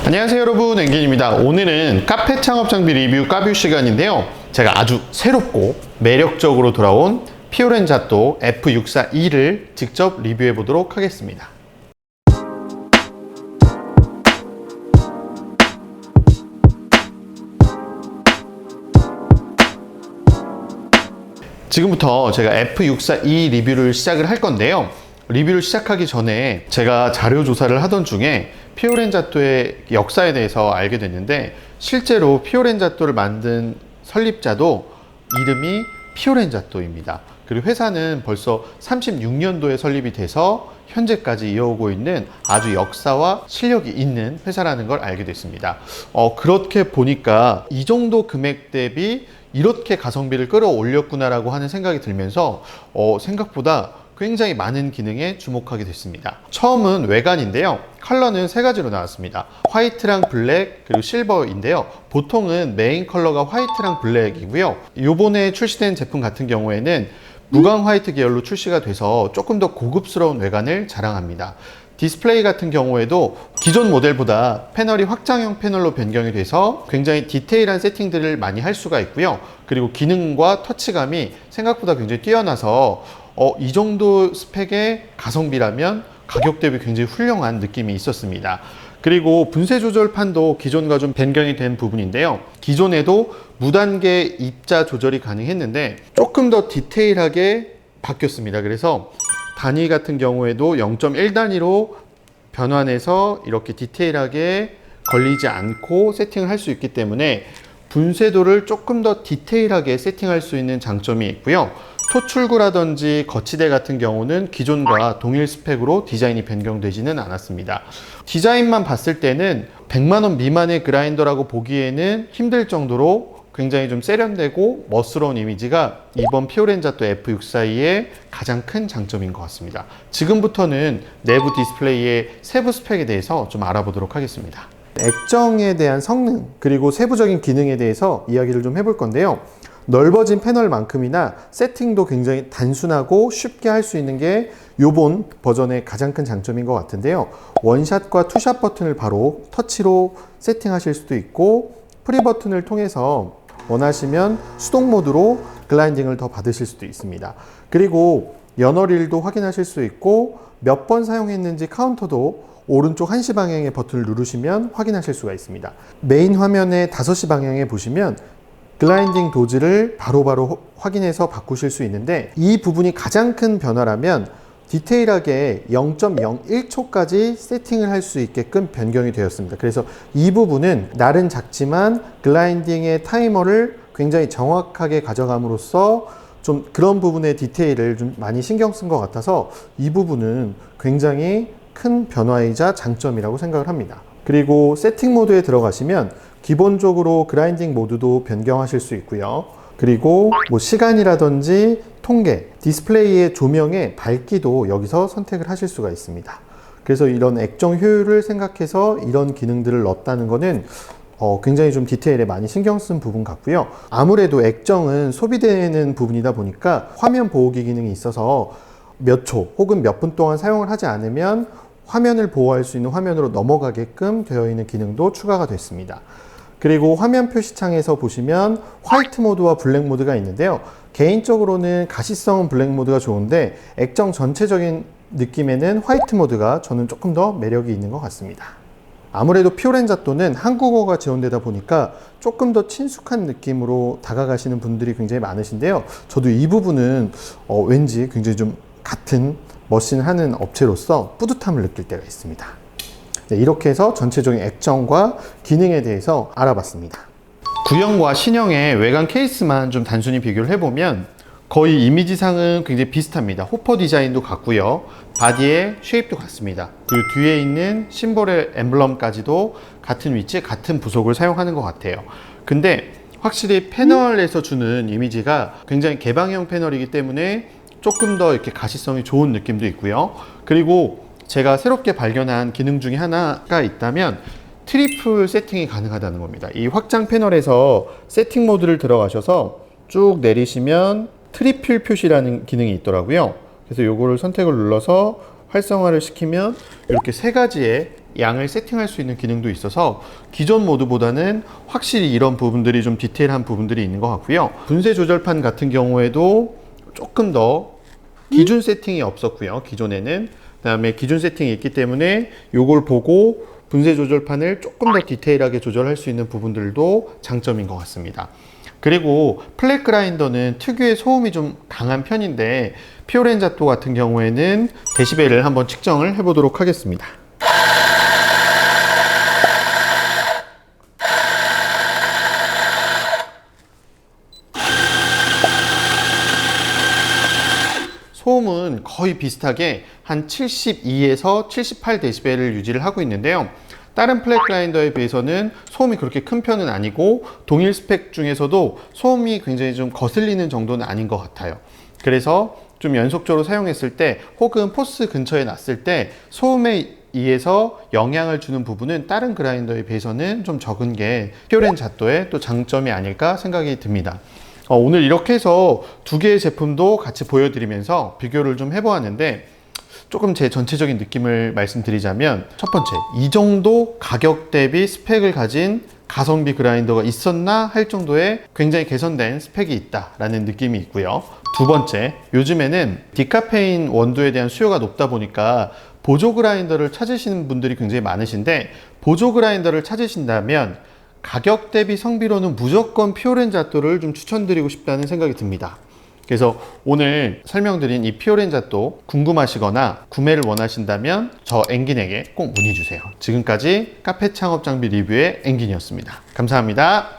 안녕하세요 여러분, 앵긴입니다. 오늘은 카페 창업 장비 리뷰 까뷰 시간인데요. 제가 아주 새롭고 매력적으로 돌아온 피오렌자또 F642를 직접 리뷰해 보도록 하겠습니다. 지금부터 제가 F642 리뷰를 시작을 할 건데요. 리뷰를 시작하기 전에 제가 자료 조사를 하던 중에 피오렌자또의 역사에 대해서 알게 됐는데, 실제로 피오렌자또를 만든 설립자도 이름이 피오렌자또입니다. 그리고 회사는 벌써 36년도에 설립이 돼서 현재까지 이어오고 있는 아주 역사와 실력이 있는 회사라는 걸 알게 됐습니다. 그렇게 보니까 이 정도 금액 대비 이렇게 가성비를 끌어올렸구나라고 하는 생각이 들면서 생각보다 굉장히 많은 기능에 주목하게 됐습니다. 처음은 외관인데요. 컬러는 세 가지로 나왔습니다. 화이트랑 블랙 그리고 실버인데요. 보통은 메인 컬러가 화이트랑 블랙이고요. 요번에 출시된 제품 같은 경우에는 무광 화이트 계열로 출시가 돼서 조금 더 고급스러운 외관을 자랑합니다. 디스플레이 같은 경우에도 기존 모델보다 패널이 확장형 패널로 변경이 돼서 굉장히 디테일한 세팅들을 많이 할 수가 있고요. 그리고 기능과 터치감이 생각보다 굉장히 뛰어나서 이 정도 스펙의 가성비라면 가격 대비 굉장히 훌륭한 느낌이 있었습니다. 그리고 분쇄 조절판도 기존과 좀 변경이 된 부분인데요. 기존에도 무단계 입자 조절이 가능했는데 조금 더 디테일하게 바뀌었습니다. 그래서 단위 같은 경우에도 0.1 단위로 변환해서 이렇게 디테일하게 걸리지 않고 세팅을 할 수 있기 때문에 분쇄도를 조금 더 디테일하게 세팅할 수 있는 장점이 있고요. 토출구라든지 거치대 같은 경우는 기존과 동일 스펙으로 디자인이 변경되지는 않았습니다. 디자인만 봤을 때는 100만 원 미만의 그라인더라고 보기에는 힘들 정도로 굉장히 좀 세련되고 멋스러운 이미지가 이번 피오렌자또 F642의 가장 큰 장점인 것 같습니다. 지금부터는 내부 디스플레이의 세부 스펙에 대해서 좀 알아보도록 하겠습니다. 액정에 대한 성능 그리고 세부적인 기능에 대해서 이야기를 좀 해볼 건데요. 넓어진 패널만큼이나 세팅도 굉장히 단순하고 쉽게 할 수 있는 게 요번 버전의 가장 큰 장점인 것 같은데요. 원샷과 투샷 버튼을 바로 터치로 세팅하실 수도 있고, 프리 버튼을 통해서 원하시면 수동 모드로 글라인딩을 더 받으실 수도 있습니다. 그리고 연어릴도 확인하실 수 있고, 몇 번 사용했는지 카운터도 오른쪽 1시 방향의 버튼을 누르시면 확인하실 수가 있습니다. 메인 화면의 5시 방향에 보시면 글라인딩 도즈를 바로바로 확인해서 바꾸실 수 있는데, 이 부분이 가장 큰 변화라면 디테일하게 0.01초까지 세팅을 할 수 있게끔 변경이 되었습니다. 그래서 이 부분은 날은 작지만 글라인딩의 타이머를 굉장히 정확하게 가져감으로써 좀 그런 부분의 디테일을 좀 많이 신경 쓴 것 같아서 이 부분은 굉장히 큰 변화이자 장점이라고 생각을 합니다. 그리고 세팅 모드에 들어가시면 기본적으로 그라인딩 모드도 변경하실 수 있고요. 그리고 시간이라든지 통계, 디스플레이의 조명의 밝기도 여기서 선택을 하실 수가 있습니다. 그래서 이런 액정 효율을 생각해서 이런 기능들을 넣었다는 거는 굉장히 좀 디테일에 많이 신경 쓴 부분 같고요. 아무래도 액정은 소비되는 부분이다 보니까 화면 보호기 기능이 있어서 몇 초 혹은 몇 분 동안 사용을 하지 않으면 화면을 보호할 수 있는 화면으로 넘어가게끔 되어 있는 기능도 추가가 됐습니다. 그리고 화면 표시창에서 보시면 화이트 모드와 블랙 모드가 있는데요. 개인적으로는 가시성은 블랙 모드가 좋은데 액정 전체적인 느낌에는 화이트 모드가 저는 조금 더 매력이 있는 것 같습니다. 아무래도 피오렌자또는 한국어가 지원되다 보니까 조금 더 친숙한 느낌으로 다가가시는 분들이 굉장히 많으신데요. 저도 이 부분은 왠지 굉장히 좀 같은 머신을 하는 업체로서 뿌듯함을 느낄 때가 있습니다. 네, 이렇게 해서 전체적인 액정과 기능에 대해서 알아봤습니다. 구형과 신형의 외관 케이스만 좀 단순히 비교를 해보면 거의 이미지상은 굉장히 비슷합니다. 호퍼 디자인도 같고요. 바디의 쉐입도 같습니다. 그리고 뒤에 있는 심볼의 엠블럼까지도 같은 위치에 같은 부속을 사용하는 것 같아요. 근데 확실히 패널에서 주는 이미지가 굉장히 개방형 패널이기 때문에 조금 더 이렇게 가시성이 좋은 느낌도 있고요. 그리고 제가 새롭게 발견한 기능 중에 하나가 있다면 트리플 세팅이 가능하다는 겁니다. 이 확장 패널에서 세팅 모드를 들어가셔서 쭉 내리시면 트리플 표시라는 기능이 있더라고요. 그래서 요거를 선택을 눌러서 활성화를 시키면 이렇게 세 가지의 양을 세팅할 수 있는 기능도 있어서 기존 모드보다는 확실히 이런 부분들이 좀 디테일한 부분들이 있는 것 같고요. 분쇄 조절판 같은 경우에도 조금 더 기준 세팅이 없었고요. 기존에는. 그다음에 기준 세팅이 있기 때문에 이걸 보고 분쇄 조절판을 조금 더 디테일하게 조절할 수 있는 부분들도 장점인 것 같습니다. 그리고 플랫 그라인더는 특유의 소음이 좀 강한 편인데 피오렌자또 같은 경우에는 데시벨을 한번 측정을 해보도록 하겠습니다. 소음은 거의 비슷하게 한 72에서 78dB를 유지를 하고 있는데요. 다른 플랫 그라인더에 비해서는 소음이 그렇게 큰 편은 아니고 동일 스펙 중에서도 소음이 굉장히 좀 거슬리는 정도는 아닌 것 같아요. 그래서 좀 연속적으로 사용했을 때 혹은 포스 근처에 놨을 때 소음에 의해서 영향을 주는 부분은 다른 그라인더에 비해서는 좀 적은 게 피오렌자또의 또 장점이 아닐까 생각이 듭니다. 오늘 이렇게 해서 두 개의 제품도 같이 보여드리면서 비교를 좀 해보았는데 조금 제 전체적인 느낌을 말씀드리자면 첫 번째, 이 정도 가격 대비 스펙을 가진 가성비 그라인더가 있었나 할 정도의 굉장히 개선된 스펙이 있다라는 느낌이 있고요. 두 번째, 요즘에는 디카페인 원두에 대한 수요가 높다 보니까 보조 그라인더를 찾으시는 분들이 굉장히 많으신데 보조 그라인더를 찾으신다면 가격 대비 성비로는 무조건 피오렌자또를 좀 추천드리고 싶다는 생각이 듭니다. 그래서 오늘 설명드린 이 피오렌자또 궁금하시거나 구매를 원하신다면 저 앵긴에게 꼭 문의 주세요. 지금까지 카페 창업 장비 리뷰의 앵긴이었습니다. 감사합니다.